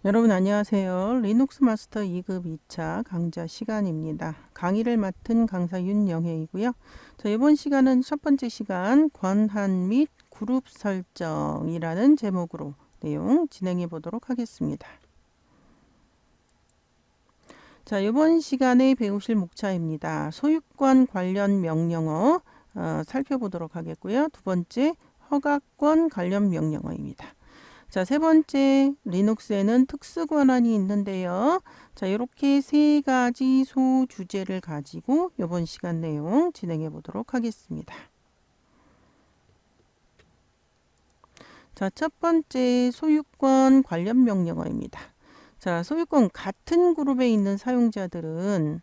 여러분 안녕하세요. 리눅스 마스터 2급 2차 강좌 시간입니다. 강의를 맡은 강사 윤영혜이고요. 자, 이번 시간은 첫 번째 시간 권한 및 그룹 설정이라는 제목으로 내용 진행해 보도록 하겠습니다. 자, 이번 시간에 배우실 목차입니다. 소유권 관련 명령어 살펴보도록 하겠고요. 두 번째 허가권 관련 명령어입니다. 자, 세 번째, 리눅스에는 특수 권한이 있는데요. 자, 이렇게 세 가지 소주제를 가지고 이번 시간 내용 진행해 보도록 하겠습니다. 자, 첫 번째 소유권 관련 명령어입니다. 자, 소유권 같은 그룹에 있는 사용자들은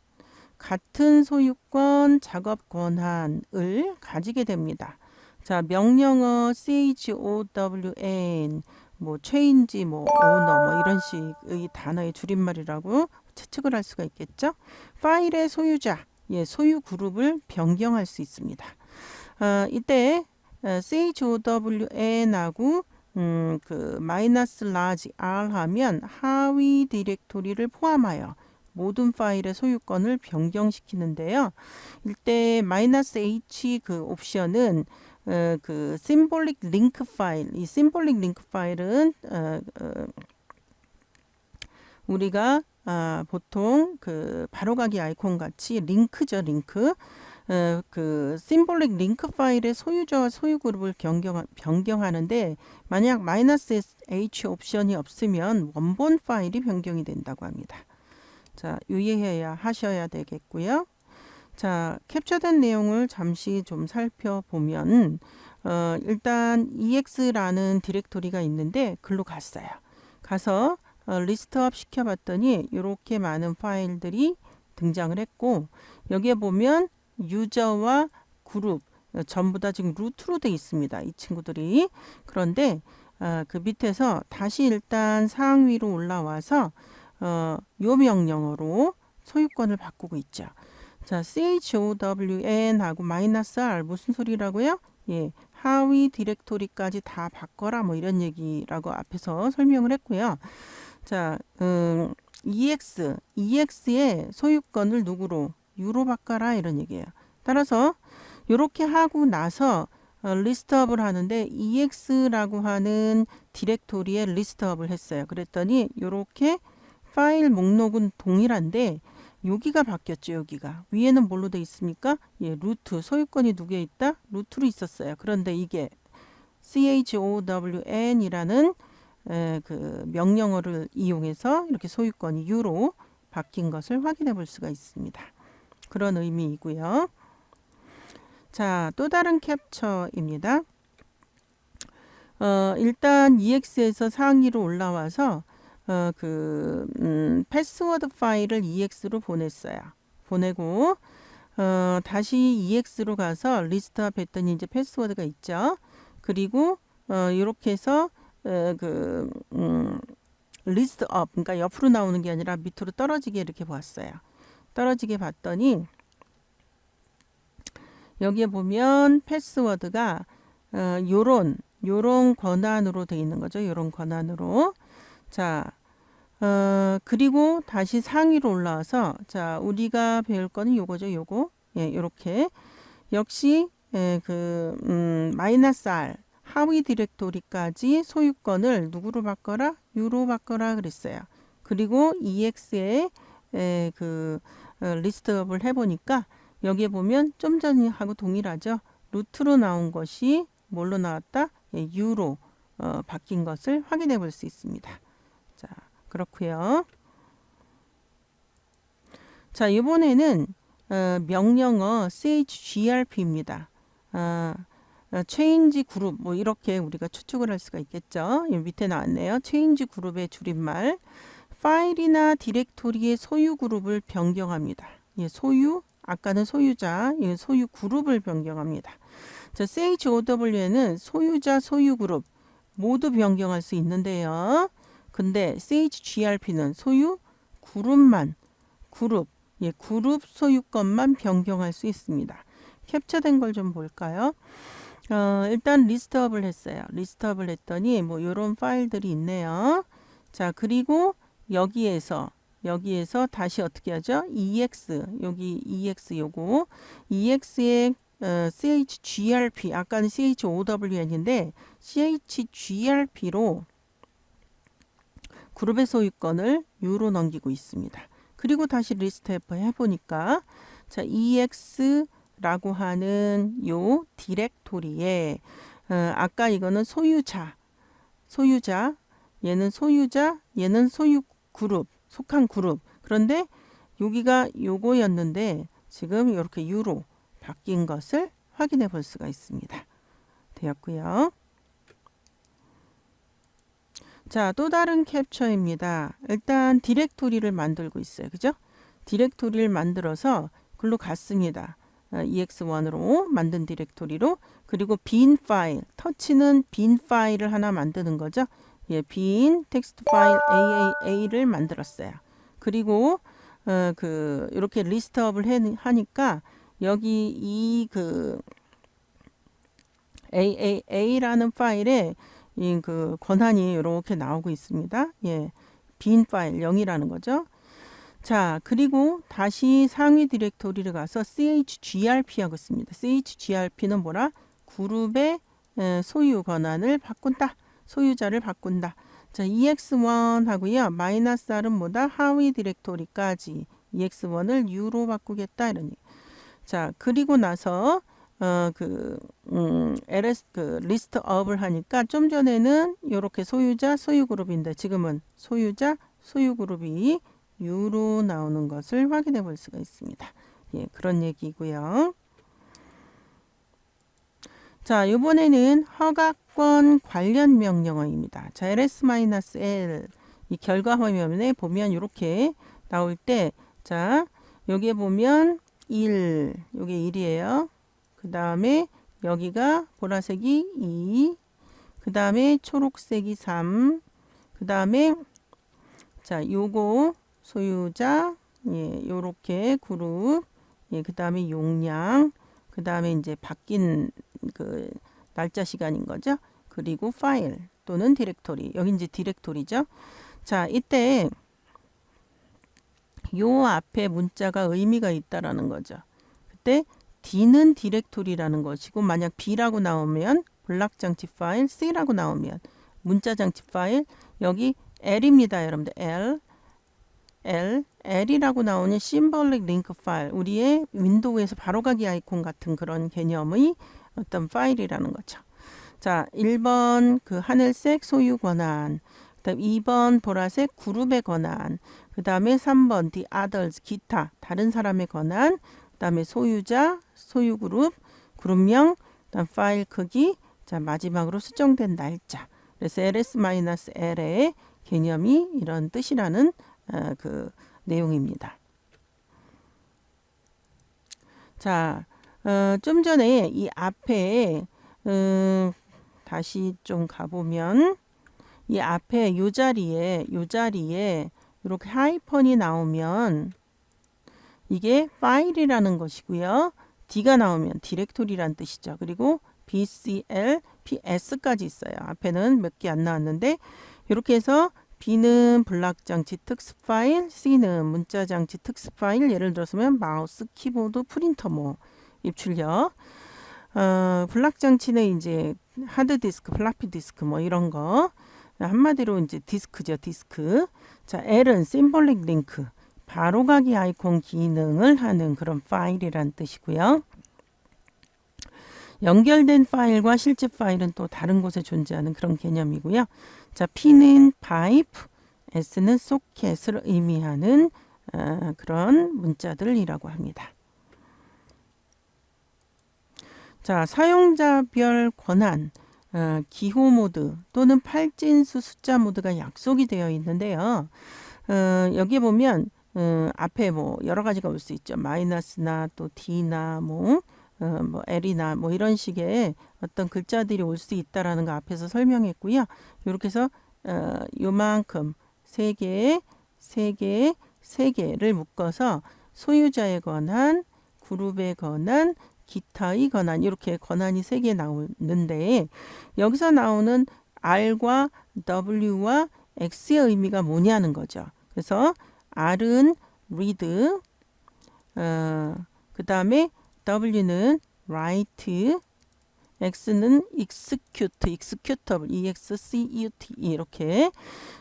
같은 소유권 작업 권한을 가지게 됩니다. 자, 명령어 CHOWN 뭐 change 뭐 owner 뭐 이런 식의 단어의 줄임말이라고 추측을 할 수가 있겠죠. 파일의 소유자, 소유 그룹을 변경할 수 있습니다. 이때 CHOWN하고 그 마이너스 라지 R 하면 하위 디렉토리를 포함하여 모든 파일의 소유권을 변경시키는데요. 이때 마이너스 H 그 옵션은 그 심볼릭 링크 파일, 이 심볼릭 링크 파일은 우리가 보통 그 바로가기 아이콘 같이 링크죠, 링크. 그 심볼릭 링크 파일의 소유자와 소유 그룹을 변경하는데 만약 마이너스 H 옵션이 없으면 원본 파일이 변경이 된다고 합니다. 자, 유의해야 하셔야 되겠고요. 자, 캡처된 내용을 잠시 좀 살펴보면 일단 ex라는 디렉토리가 있는데 글로 갔어요. 가서 리스트업 시켜봤더니 이렇게 많은 파일들이 등장을 했고 여기에 보면 유저와 그룹 전부 다 지금 루트로 돼 있습니다. 이 친구들이. 그런데 그 밑에서 다시 일단 상위로 올라와서 요 명령어로 소유권을 바꾸고 있죠. 자, CHOWN하고 마이너스 R 무슨 소리라고요? 예, 하위 디렉토리까지 다 바꿔라 뭐 이런 얘기라고 앞에서 설명을 했고요. 자, EX의 소유권을 누구로? U로 바꿔라 이런 얘기예요. 따라서 이렇게 하고 나서 리스트업을 하는데 EX라고 하는 디렉토리에 리스트업을 했어요. 그랬더니 이렇게 파일 목록은 동일한데 여기가 바뀌었죠. 여기가 위에는 뭘로 돼 있습니까? 예, 루트 소유권이 두 개 있다. 루트로 있었어요. 그런데 이게 CHOWN이라는 그 명령어를 이용해서 이렇게 소유권이 U로 바뀐 것을 확인해 볼 수가 있습니다. 그런 의미이고요. 자, 또 다른 캡처입니다. 일단 EX에서 상위로 올라와서 패스워드 파일을 EX로 보냈어요. 보내고 다시 EX로 가서 리스트업 했더니 이제 패스워드가 있죠. 그리고 이렇게 해서 리스트업, 그러니까 옆으로 나오는 게 아니라 밑으로 떨어지게 이렇게 보았어요. 떨어지게 봤더니 여기에 보면 패스워드가 요런 권한으로 되어 있는 거죠. 요런 권한으로. 자, 그리고 다시 상위로 올라와서 자, 우리가 배울 거는 요거죠. 요거. 예, 요렇게. 역시 마이너스 R 하위 디렉토리까지 소유권을 누구로 바꿔라? U로 바꿔라 그랬어요. 그리고 EX에 리스트업을 해보니까 여기에 보면 좀 전하고 동일하죠. 루트로 나온 것이 뭘로 나왔다? 예, U로 바뀐 것을 확인해 볼 수 있습니다. 자, 그렇고요. 자, 이번에는 명령어 chgrp입니다. change 그룹 뭐 이렇게 우리가 추측을 할 수가 있겠죠. 이 밑에 나왔네요. change 그룹의 줄임말. 파일이나 디렉토리의 소유 그룹을 변경합니다. 예, 소유, 아까는 소유자, 예, 소유 그룹을 변경합니다. 자, CHOW는 소유자, 소유 그룹 모두 변경할 수 있는데요. 근데 CHGRP는 소유 그룹만, 그룹 소유권만 변경할 수 있습니다. 캡처된 걸 좀 볼까요? 일단 리스트업을 했어요. 리스트업을 했더니 뭐 이런 파일들이 있네요. 자, 그리고 여기에서 다시 어떻게 하죠? EX, 여기 EX 요거, EX의 CHGRP, 아까는 CHOWN인데 CHGRP로 그룹의 소유권을 U로 넘기고 있습니다. 그리고 다시 리스트 F 해보니까 자, EX라고 하는 요 디렉토리에 아까 이거는 소유자, 얘는 소유자, 얘는 소유 그룹, 속한 그룹. 그런데 여기가 요거였는데 지금 이렇게 U로 바뀐 것을 확인해 볼 수가 있습니다. 되었고요. 자, 또 다른 캡처입니다. 일단 디렉토리를 만들고 있어요. 그죠? 디렉토리를 만들어서 글로 갔습니다. EX1으로 만든 디렉토리로. 그리고 빈 파일, 터치는 빈 파일을 하나 만드는 거죠. 예, 빈 텍스트 파일 AAA를 만들었어요. 그리고 이렇게 리스트업을 하니까 여기 이 AAA라는 파일에 이 권한이 이렇게 나오고 있습니다. 예, 빈 파일 0이라는 거죠. 자, 그리고 다시 상위 디렉토리를 가서 CHGRP 하고 있습니다. CHGRP는 뭐라? 그룹의 소유 권한을 바꾼다. 소유자를 바꾼다. 자, EX1 하고요. 마이너스 R은 뭐다? 하위 디렉토리까지 EX1을 U로 바꾸겠다. 이러니. 자, 그리고 나서 LS 리스트 업을 하니까 좀 전에는 이렇게 소유자, 소유 그룹인데 지금은 소유자, 소유 그룹이 U로 나오는 것을 확인해 볼 수가 있습니다. 예, 그런 얘기고요. 자, 이번에는 허가권 관련 명령어입니다. 자, ls-l 이 결과 화면에 보면 이렇게 나올 때, 자, 여기에 보면 1, 요게 1이에요. 그 다음에 여기가 보라색이 2, 그 다음에 초록색이 3, 그 다음에 자, 요거 소유자, 예, 요렇게 그룹, 예, 그 다음에 용량, 그 다음에 이제 바뀐 날짜 시간인 거죠. 그리고 파일 또는 디렉토리, 여기 이제 디렉토리죠. 자, 이때 요 앞에 문자가 의미가 있다라는 거죠. 그때 D는 디렉토리라는 것이고 만약 B라고 나오면 블락장치 파일, C라고 나오면 문자장치 파일, 여기 L입니다. 여러분들 L이라고 나오는 심볼릭 링크 파일, 우리의 윈도우에서 바로가기 아이콘 같은 그런 개념의 어떤 파일이라는 거죠. 자, 1번 하늘색 소유 권한, 그다음 2번 보라색 그룹의 권한, 그 다음에 3번 the others 기타 다른 사람의 권한, 그 다음에 소유자, 소유 그룹, 그룹명, 그다음 파일 크기, 자 마지막으로 수정된 날짜. 그래서 ls-l의 개념이 이런 뜻이라는 내용입니다. 자, 좀 전에 이 앞에 다시 좀 가보면 이 앞에 요 자리에 이렇게 하이펀이 나오면 이게 파일이라는 것이고요. D가 나오면 디렉토리란 뜻이죠. 그리고 BCL, PS까지 있어요. 앞에는 몇 개 안 나왔는데 이렇게 해서 B는 블락장치 특수 파일, C는 문자장치 특수 파일, 예를 들었으면 마우스, 키보드, 프린터 뭐 입출력. 블락장치는 이제 하드디스크, 플라피 디스크 뭐 이런 거. 한마디로 이제 디스크죠, 디스크. 자, L은 심볼릭 링크, 바로가기 아이콘 기능을 하는 그런 파일이란 뜻이고요. 연결된 파일과 실제 파일은 또 다른 곳에 존재하는 그런 개념이고요. 자, P는 파이프, S는 소켓을 의미하는 그런 문자들이라고 합니다. 자, 사용자별 권한, 기호 모드 또는 팔진수 숫자 모드가 약속이 되어 있는데요. 여기에 보면 앞에 뭐 여러 가지가 올 수 있죠. 마이너스나 또 D나 뭐 L이나 뭐 이런 식의 어떤 글자들이 올 수 있다라는 거 앞에서 설명했고요. 이렇게 해서 요만큼 세 개를 묶어서 소유자의 권한, 그룹의 권한, 기타의 권한, 이렇게 권한이 3개 나오는데 여기서 나오는 R과 W와 X의 의미가 뭐냐는 거죠. 그래서 R은 read, 그 다음에 W는 write, X는 execute, executable, execute 이렇게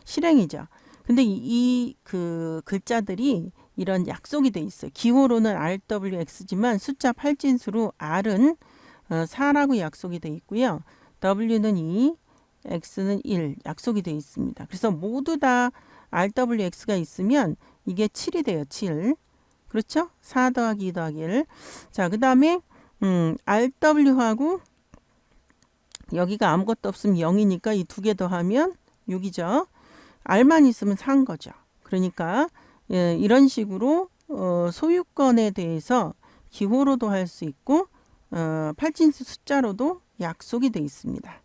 실행이죠. 근데 그 글자들이 이런 약속이 돼 있어요. 기호로는 RWX지만 숫자 8진수로 R은 4라고 약속이 돼 있고요. W는 2, X는 1 약속이 돼 있습니다. 그래서 모두 다 RWX가 있으면 이게 7이 돼요. 7. 그렇죠? 4 더하기 2 더하기 1. 자, 그 다음에 RW하고 여기가 아무것도 없으면 0이니까 이 두 개 더하면 6이죠. R만 있으면 4인 거죠. 그러니까 이런 식으로 소유권에 대해서 기호로도 할 수 있고 8진수 숫자로도 약속이 돼 있습니다.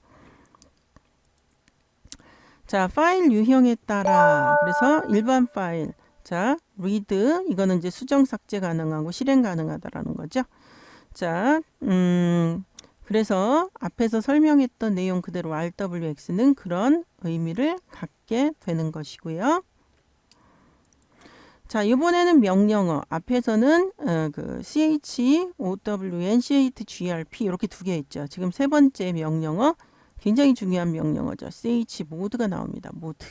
자, 파일 유형에 따라 그래서 일반 파일 자, read 이거는 이제 수정 삭제 가능하고 실행 가능하다라는 거죠. 자, 그래서 앞에서 설명했던 내용 그대로 RWX는 그런 의미를 갖게 되는 것이고요. 자, 이번에는 명령어. 앞에서는 그 CHOWN, CHGRP 이렇게 두 개 있죠. 지금 세 번째 명령어 굉장히 중요한 명령어죠. CH 모드가 나옵니다. 모드.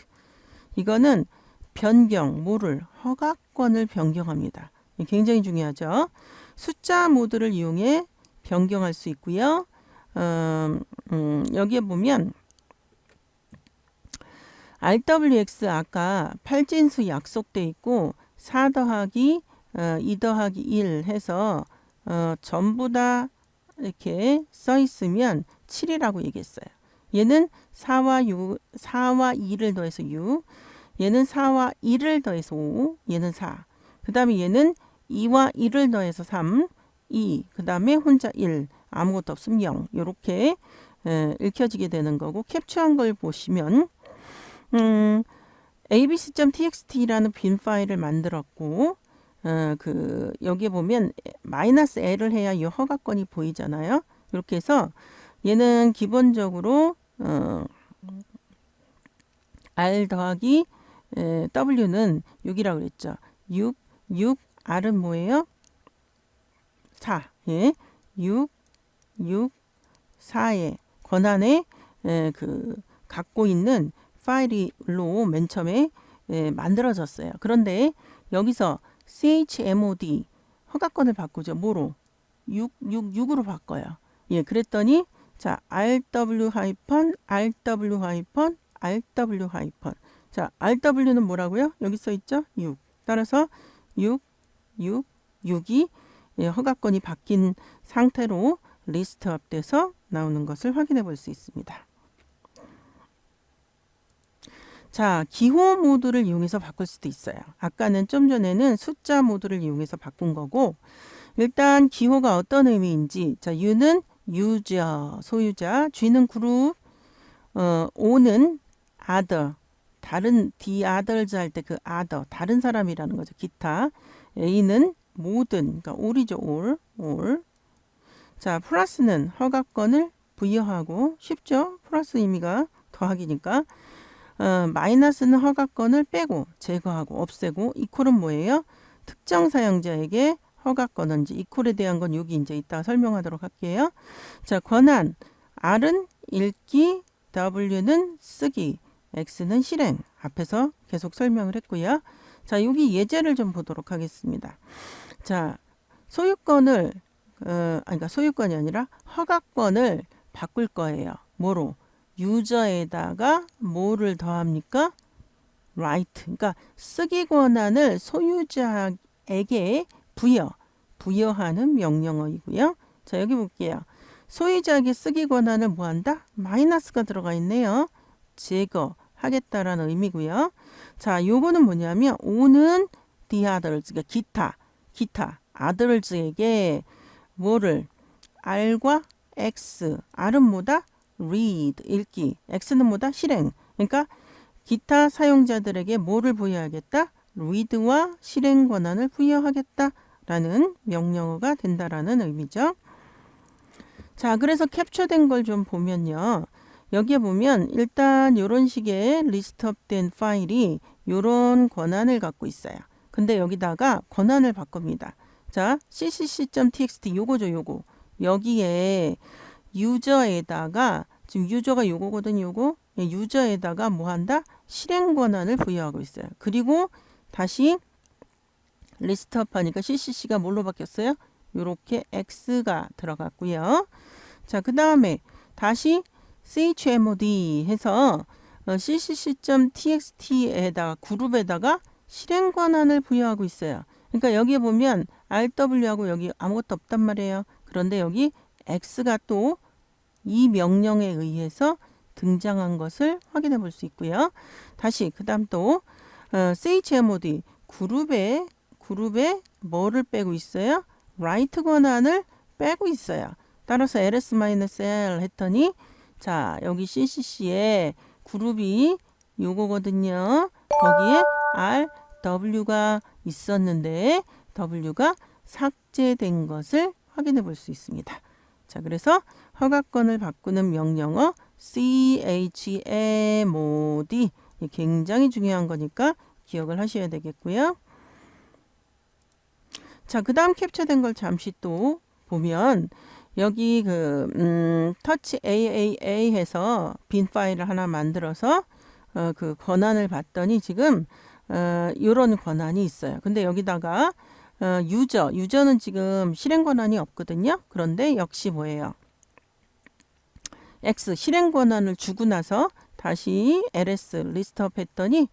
이거는 변경, 뭐를 허가권을 변경합니다. 굉장히 중요하죠. 숫자 모드를 이용해 변경할 수 있고요. 여기에 보면 RWX 아까 8진수 약속돼 있고 4 더하기 2 더하기 1 해서 전부 다 이렇게 써 있으면 7이라고 얘기했어요. 얘는 4와 2를 더해서 6, 얘는 4와 1을 더해서 5, 얘는 4. 그 다음에 얘는 2와 1을 더해서 3, 2, 그 다음에 혼자 1, 아무것도 없으면 0. 이렇게 읽혀지게 되는 거고 캡처한 걸 보시면 abc.txt라는 빈 파일을 만들었고 여기에 보면 -l을 해야 이 허가권이 보이잖아요. 이렇게 해서 얘는 기본적으로 R 더하기 W는 6이라고 그랬죠. 6, R은 뭐예요? 4. 예. 6, 4의 권한에 갖고 있는 파일로 맨 처음에 만들어졌어요. 그런데 여기서 chmod 허가권을 바꾸죠. 뭐로? 6으로 바꿔요. 예, 그랬더니 자, rw-rw-rw 자, rw는 뭐라고요? 여기 써 있죠? 6. 따라서 6이 허가권이 바뀐 상태로 리스트업돼서 나오는 것을 확인해 볼 수 있습니다. 자, 기호 모드를 이용해서 바꿀 수도 있어요. 아까는 좀 전에는 숫자 모드를 이용해서 바꾼 거고 일단 기호가 어떤 의미인지 자, U는 유저, 소유자, G는 그룹, O는 other, 다른 the others 할 때 그 other, 다른 사람이라는 거죠. 기타. A는 모든, 그러니까 all이죠. all. 자, 플러스는 허가권을 부여하고 쉽죠? 플러스 의미가 더하기니까. 마이너스는 허가권을 빼고 제거하고 없애고 이퀄은 뭐예요? 특정 사용자에게 허가권 이제 이퀄에 대한 건 여기 이제 이따 설명하도록 할게요. 자, 권한 R은 읽기, W는 쓰기, X는 실행. 앞에서 계속 설명을 했고요. 자, 여기 예제를 좀 보도록 하겠습니다. 자, 소유권을 그러니까 소유권이 아니라 허가권을 바꿀 거예요. 뭐로? 유저에다가 뭐를 더합니까? write. 그러니까 쓰기 권한을 소유자에게 부여하는 명령어이고요. 자, 여기 볼게요. 소유자에게 쓰기 권한을 뭐한다? 마이너스가 들어가 있네요. 제거하겠다라는 의미고요. 자, 요거는 뭐냐면 O는 the others, 그러니까 기타 others에게 뭐를 R과 X, R은 뭐다? read, 읽기, X는 뭐다? 실행. 그러니까 기타 사용자들에게 뭐를 부여하겠다? read와 실행 권한을 부여하겠다라는 명령어가 된다라는 의미죠. 자, 그래서 캡처된 걸 좀 보면요. 여기에 보면 일단 이런 식의 리스트업된 파일이 이런 권한을 갖고 있어요. 근데 여기다가 권한을 바꿉니다. 자, ccc.txt 요거죠, 요거. 여기에 유저에다가 지금 유저가 요거거든요, 요거. 유저에다가 뭐 한다? 실행 권한을 부여하고 있어요. 그리고 다시 리스트업 하니까 ccc가 뭘로 바뀌었어요? 요렇게 x가 들어갔고요. 자, 그 다음에 다시 chmod 해서 ccc.txt에다가 그룹에다가 실행 권한을 부여하고 있어요. 그러니까 여기에 보면 rw하고 여기 아무것도 없단 말이에요. 그런데 여기 x가 또 이 명령에 의해서 등장한 것을 확인해 볼 수 있고요. 다시 그 다음 또 chmod 그룹에 뭐를 빼고 있어요? write 권한을 빼고 있어요. 따라서 ls-l 했더니 자, 여기 ccc에 그룹이 요거거든요. 거기에 rw가 있었는데 w가 삭제된 것을 확인해 볼 수 있습니다. 자, 그래서 허가권을 바꾸는 명령어 chmod 굉장히 중요한 거니까 기억을 하셔야 되겠고요. 자, 그 다음 캡처된 걸 잠시 또 보면 여기 touch AAA 해서 빈 파일을 하나 만들어서 그 권한을 봤더니 지금 이런 권한이 있어요. 근데 여기다가 유저는 지금 실행 권한이 없거든요. 그런데 역시 뭐예요? X 실행 권한을 주고 나서 다시 ls 리스트업 했더니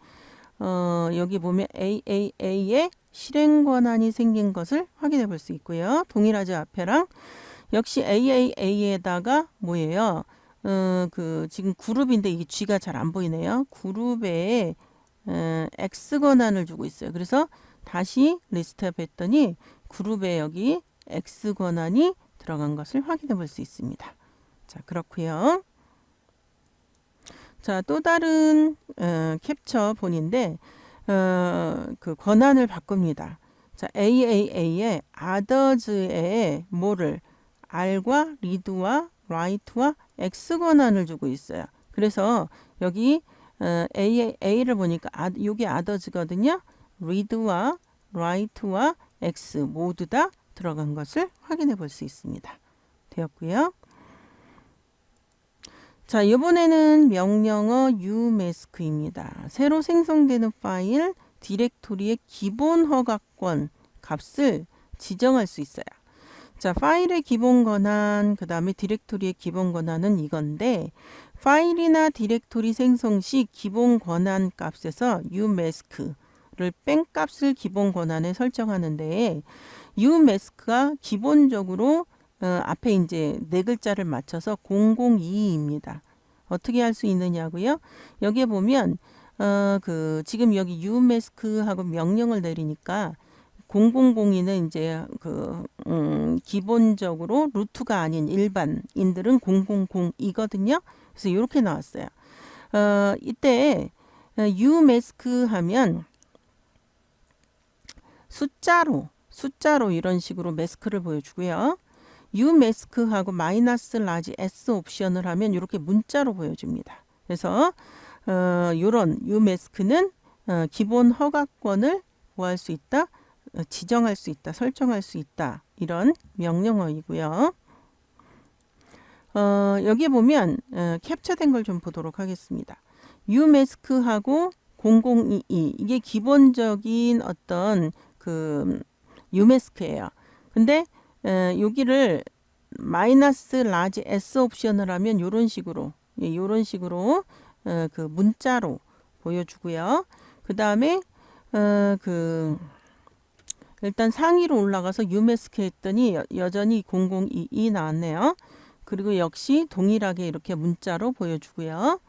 여기 보면 AAA에 실행 권한이 생긴 것을 확인해 볼 수 있고요. 동일하죠, 앞에랑. 역시 AAA에다가 뭐예요? 지금 그룹인데 이게 G가 잘 안 보이네요. 그룹에 X 권한을 주고 있어요. 그래서 다시 리스트업 했더니 그룹에 여기 X 권한이 들어간 것을 확인해 볼 수 있습니다. 자, 그렇고요. 자, 또 다른 캡처 본인데 그 권한을 바꿉니다. 자, AAA에 others에 뭐를 R과 read와 write와 X 권한을 주고 있어요. 그래서 여기 AAA를 보니까 이게 others거든요. read와 write와 X 모두 다 들어간 것을 확인해 볼 수 있습니다. 되었고요. 자, 이번에는 명령어 umask입니다. 새로 생성되는 파일 디렉토리의 기본 허가권 값을 지정할 수 있어요. 자, 파일의 기본 권한, 그 다음에 디렉토리의 기본 권한은 이건데 파일이나 디렉토리 생성 시 기본 권한 값에서 umask를 뺀 값을 기본 권한에 설정하는데 umask가 기본적으로 앞에 이제 네 글자를 맞춰서 002입니다. 어떻게 할 수 있느냐고요? 여기에 보면 지금 여기 umask하고 명령을 내리니까 0002는 이제 기본적으로 루트가 아닌 일반인들은 000이거든요. 그래서 이렇게 나왔어요. 이때 umask 하면 숫자로 이런 식으로 매스크를 보여주고요. umask하고 마이너스 라지 s 옵션을 하면 이렇게 문자로 보여줍니다. 그래서 이런 umask는 기본 허가권을 뭐 할 수 있다? 지정할 수 있다, 설정할 수 있다. 이런 명령어이고요. 여기 보면 캡처된 걸 좀 보도록 하겠습니다. umask하고 0022 이게 기본적인 어떤 umask예요. 근데 여기를 마이너스 라지 s 옵션을 하면 이런 식으로 그 문자로 보여주고요. 그 다음에 일단 상위로 올라가서 umask 했더니 여전히 0022 나왔네요. 그리고 역시 동일하게 이렇게 문자로 보여주고요.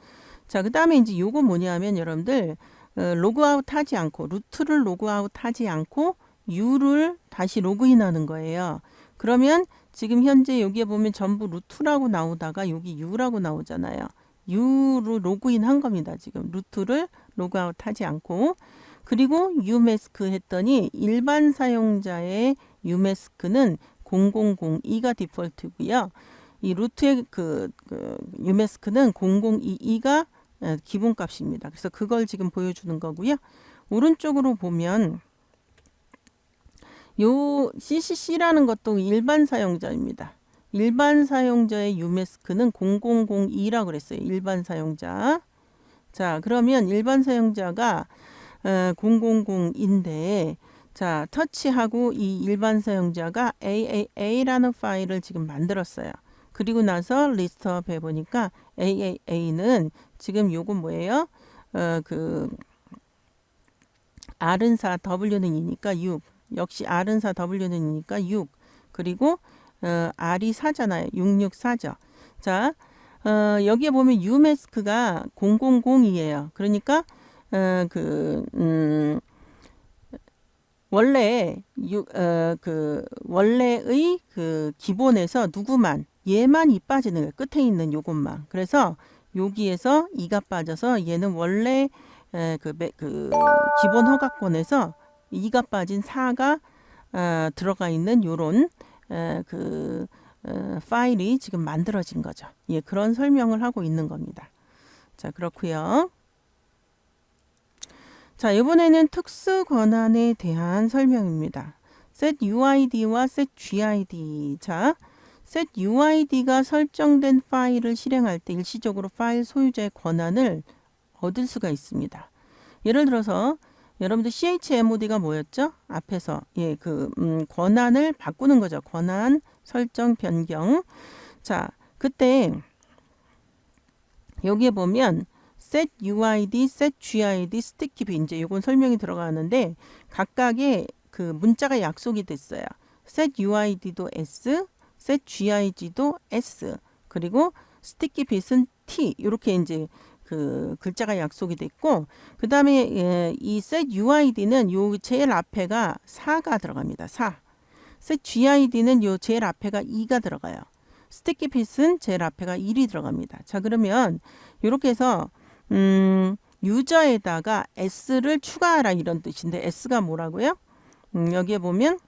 자, 그 다음에 이제 요거 뭐냐면 여러분들 로그아웃 하지 않고 루트를 로그아웃 하지 않고 u를 다시 로그인하는 거예요. 그러면 지금 현재 여기에 보면 전부 루트라고 나오다가 여기 u라고 나오잖아요. u로 로그인 한 겁니다. 지금 루트를 로그아웃 하지 않고. 그리고 umask 했더니 일반 사용자의 umask는 0002가 디폴트고요. 이 루트의 umask는 0022가 기본값입니다. 그래서 그걸 지금 보여주는 거고요. 오른쪽으로 보면 요 CCC라는 것도 일반 사용자입니다. 일반 사용자의 umask는 0002라고 그랬어요. 일반 사용자. 자, 그러면 일반 사용자가 000인데 자, 터치하고 이 일반 사용자가 AAA라는 파일을 지금 만들었어요. 그리고 나서 리스트업 해보니까 AAA는 지금 요건 뭐예요? R은 4, W는 2니까 6. 역시 R은 4, W는 2니까 6. 그리고 R이 4잖아요. 664죠. 자, 여기에 보면 umask가 0002예요. 그러니까 원래 원래의 기본에서 누구만 얘만 빠지는 거예요. 끝에 있는 요것만. 그래서 여기에서 2가 빠져서 얘는 원래 기본 허가권에서 2가 빠진 4가 들어가 있는 요런 파일이 지금 만들어진 거죠. 예, 그런 설명을 하고 있는 겁니다. 자, 그렇고요. 자, 이번에는 특수 권한에 대한 설명입니다. setUID와 setGID. 자, setUID가 설정된 파일을 실행할 때 일시적으로 파일 소유자의 권한을 얻을 수가 있습니다. 예를 들어서 여러분들 chmod가 뭐였죠? 앞에서 예, 권한을 바꾸는 거죠. 권한 설정 변경. 자, 그때 여기에 보면 setUID, setGID, stickyb 이제 요건 설명이 들어가는데 각각의 문자가 약속이 됐어요. setUID도 S, setGID도 S, 그리고 stickybit은 T 이렇게 이제 글자가 약속이 됐고 그 다음에 이 setUID는 요 제일 앞에가 4가 들어갑니다. 4. setGID는 요 제일 앞에가 2가 들어가요. stickybit은 제일 앞에가 1이 들어갑니다. 자, 그러면 이렇게 해서 유저에다가 S를 추가하라 이런 뜻인데 S가 뭐라고요? 여기에 보면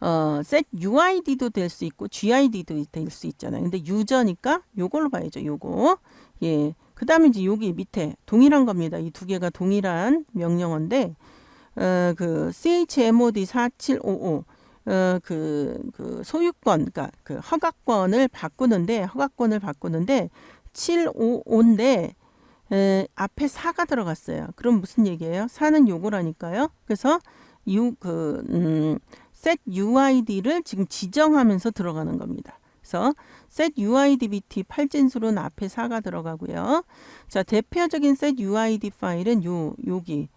setUID도 될 수 있고 GID도 될 수 있잖아요. 근데 유저니까 요걸로 봐야죠. 요거. 예. 그 다음에 이제 여기 밑에 동일한 겁니다. 이 두 개가 동일한 명령어인데 chmod 4755 소유권, 그러니까 허가권을 바꾸는데 755인데 앞에 4가 들어갔어요. 그럼 무슨 얘기예요? 4는 요거라니까요. 그래서 setUID를 지금 지정하면서 들어가는 겁니다. 그래서 setUIDBT 8진수로는 앞에 4가 들어가고요. 자, 대표적인 setUID 파일은 여기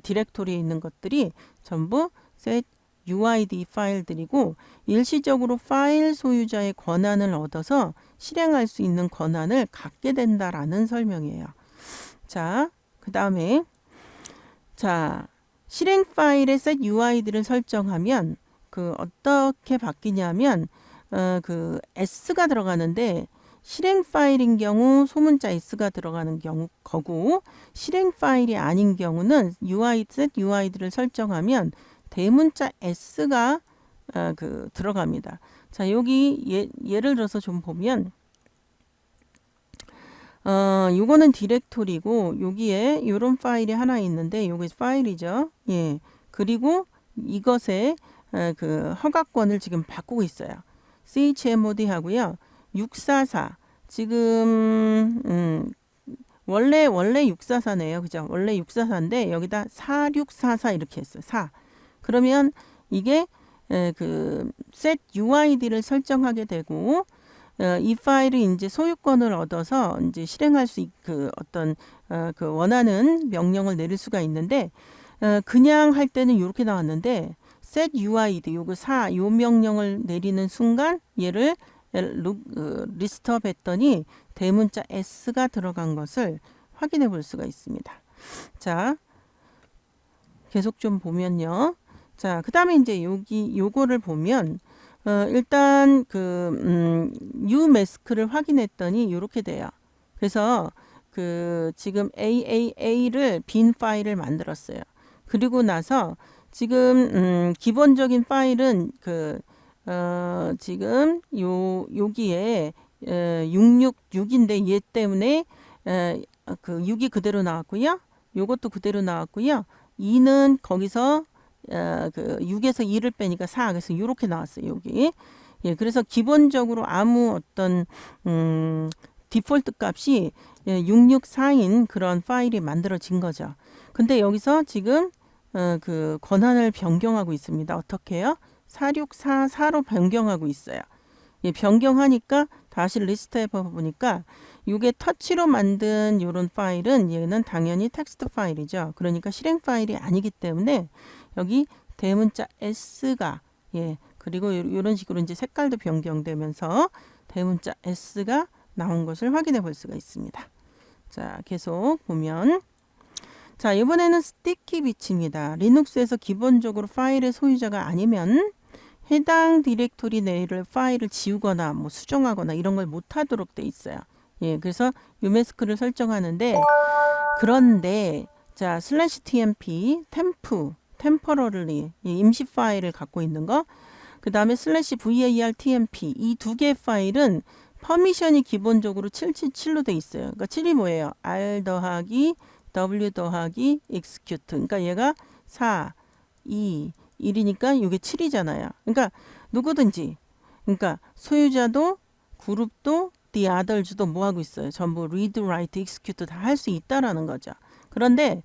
디렉토리에 있는 것들이 전부 setUID 파일들이고 일시적으로 파일 소유자의 권한을 얻어서 실행할 수 있는 권한을 갖게 된다라는 설명이에요. 자, 그 다음에 자, 실행 파일의 setUID를 설정하면 어떻게 바뀌냐면 S가 들어가는데 실행 파일인 경우 소문자 S가 들어가는 거고 실행 파일이 아닌 경우는 setUID를 설정하면 대문자 S가 들어갑니다. 자, 여기 예를 들어서 좀 보면 요거는 디렉토리고 여기에 이런 파일이 하나 있는데 요게 파일이죠. 예. 그리고 이것의 허가권을 지금 바꾸고 있어요. chmod 하고요. 644 지금 원래 644네요. 그죠? 원래 644인데 여기다 4644 이렇게 했어요. 4. 그러면 이게 setUID를 설정하게 되고 이 파일이 이제 소유권을 얻어서 이제 실행할 수 어떤 원하는 명령을 내릴 수가 있는데 그냥 할 때는 이렇게 나왔는데 setUID 요거 4 요 명령을 내리는 순간 얘를 리스트업 했더니 대문자 S가 들어간 것을 확인해 볼 수가 있습니다. 자, 계속 좀 보면요. 자, 그 다음에 이제 요거를 보면 일단 umask를 확인했더니 이렇게 돼요. 그래서 지금 AAA를 빈 파일을 만들었어요. 그리고 나서 지금 기본적인 파일은 지금 여기에 666인데 얘 때문에 그 6이 그대로 나왔고요. 요것도 그대로 나왔고요. 2는 거기서 그 6에서 2를 빼니까 4. 그래서 이렇게 나왔어요. 여기. 예, 그래서 기본적으로 아무 어떤 디폴트 값이 664인 그런 파일이 만들어진 거죠. 근데 여기서 지금 그 권한을 변경하고 있습니다. 어떻게 해요? 4644로 변경하고 있어요. 예, 변경하니까 다시 리스트에 보니까 이게 터치로 만든 이런 파일은 얘는 당연히 텍스트 파일이죠. 그러니까 실행 파일이 아니기 때문에 여기 대문자 S가 예, 그리고 이런 식으로 이제 색깔도 변경되면서 대문자 S가 나온 것을 확인해 볼 수가 있습니다. 자, 계속 보면 자, 이번에는 스티키 비치입니다. 리눅스에서 기본적으로 파일의 소유자가 아니면 해당 디렉토리 내를 파일을 지우거나 뭐 수정하거나 이런 걸 못하도록 돼 있어요. 예, 그래서 유메스크를 설정하는데 그런데 자 /tmp 템포러리 임시 파일을 갖고 있는 거, 그 다음에 /var/tmp 이 두 개의 파일은 퍼미션이 기본적으로 777로 돼 있어요. 그러니까 7이 뭐예요? r 더하기 w 더하기 execute. 그러니까 얘가 4, 2, 1이니까 이게 7이잖아요. 그러니까 누구든지, 그러니까 소유자도 그룹도 the others도 뭐 하고 있어요? 전부 read, write, execute 다 할 수 있다라는 거죠. 그런데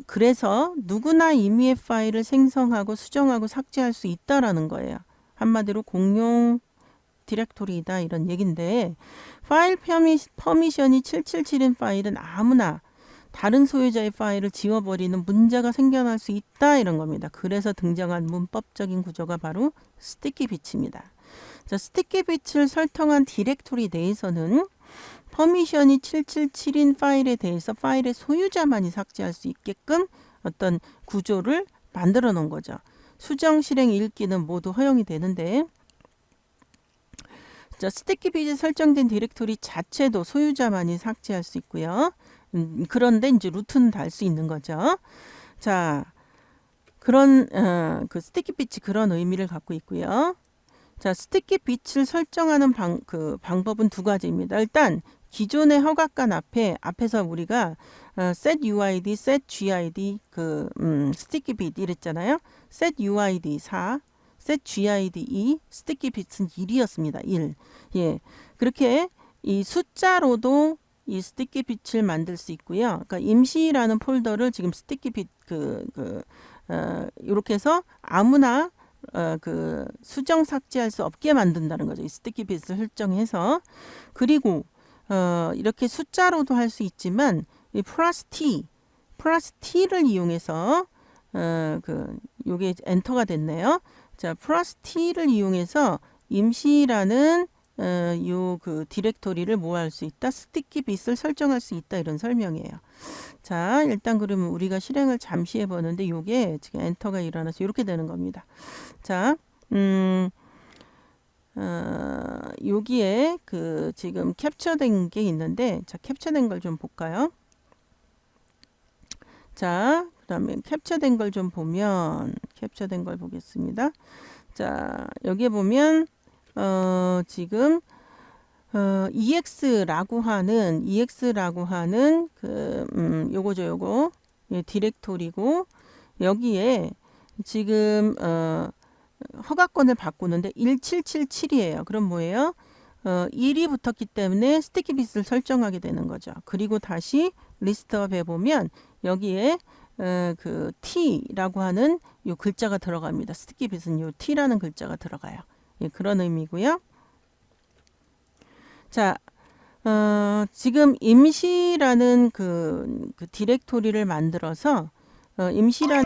그래서 누구나 임의의 파일을 생성하고 수정하고 삭제할 수 있다라는 거예요. 한마디로 공용 디렉토리이다 이런 얘긴데, 파일 퍼미션이 777인 파일은 아무나 다른 소유자의 파일을 지워버리는 문제가 생겨날 수 있다 이런 겁니다. 그래서 등장한 문법적인 구조가 바로 스티키 비치입니다. 자, 스티키 비치를 설정한 디렉토리 내에서는 퍼미션이 777인 파일에 대해서 파일의 소유자만이 삭제할 수 있게끔 어떤 구조를 만들어 놓은 거죠. 수정, 실행, 읽기는 모두 허용이 되는데, 자, 스티키 비치 설정된 디렉토리 자체도 소유자만이 삭제할 수 있고요. 그런데 이제 루트는 달 수 있는 거죠. 자, 그런 그 스티키 비치 그런 의미를 갖고 있고요. 자, 스티키 비치를 설정하는 방법은 두 가지입니다. 일단 기존의 허가칸 앞에서 우리가 set UID, set GID 스티키 비트 이랬잖아요. set UID 4, set GID 2, 스티키 비트는 1이었습니다. 1. 예. 그렇게 이 숫자로도 이 스티키 빛을 만들 수 있고요. 그러니까 임시라는 폴더를 지금 스티키 빛 이렇게 해서 아무나 그 수정 삭제할 수 없게 만든다는 거죠. 이 스티키 빛을 설정해서. 그리고 이렇게 숫자로도 할 수 있지만 이 플러스 T를 이용해서 요게 엔터가 됐네요. 자, 플러스 T를 이용해서 임시라는 요 디렉토리를 뭐 할 수 있다? 스티키 빛을 설정할 수 있다. 이런 설명이에요. 자, 일단 그러면 우리가 실행을 잠시 해보는데 요게 지금 엔터가 일어나서 이렇게 되는 겁니다. 자, 여기에 지금 캡처된 게 있는데, 자, 캡처된 걸 좀 볼까요? 자, 그 다음에 캡처된 걸 좀 보면, 캡처된 걸 보겠습니다. 자, 여기에 보면, 지금, EX라고 하는 요거죠, 요거. 예, 디렉토리고, 여기에 지금, 허가권을 바꾸는데 1777이에요. 그럼 뭐예요? 1이 붙었기 때문에 스티키 빛을 설정하게 되는 거죠. 그리고 다시 리스트업에 보면 여기에 그 T라고 하는 요 글자가 들어갑니다. 스티키 빛은 요 T라는 글자가 들어가요. 예, 그런 의미고요. 자, 지금 임시라는 그 디렉토리를 만들어서 임시라는